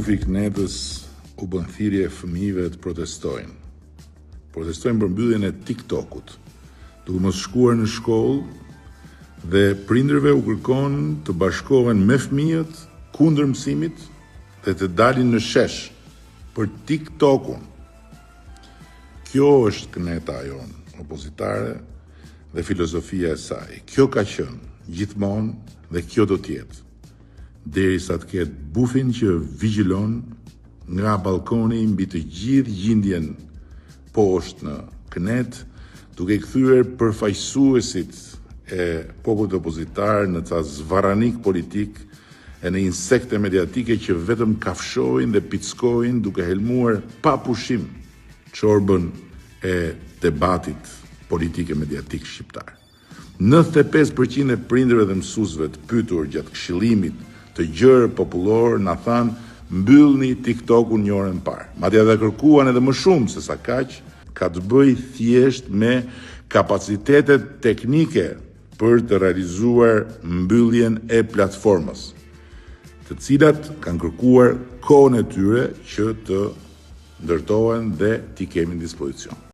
bufi Knetës u bën thirrje fëmijëve të protestojnë. Protestojnë për mbylljen e TikTokut, duke mos shkuar në shkollë dhe prindërve u kërkon të bashkohen me fëmijët kundër mësimit dhe të dalin në shesh për TikTokun. Kjo është Kneta jon, opozitare dhe filozofia e saj. Kjo ka qenë gjithmonë dhe kjo do të jetë. Derisa të ketë bufin që vigjilon nga balkoni mbi të gjithë gjendjen poshtë në Knet, duke kthyer përfaqësuesit e popullit opozitar në ca zvaranik politik e në insekte mediatike që vetëm kafshojnë dhe pickojnë duke helmuar pa pushim çorbën e debatit politik e mediatik shqiptar. 95% e prindërve dhe mësuesve të pyetur gjatë këshillimit të gjerë popullor na thanë mbyllni TikTokun një orën parë. Madje edhe kërkuan edhe më shumë se sa kaq, ka të bëjë thjesht me kapacitetet teknike për të realizuar mbylljen e platformës, të cilat kanë kërkuar kohën e tyre që të ndërtohen dhe t'i kemi në dispozicion.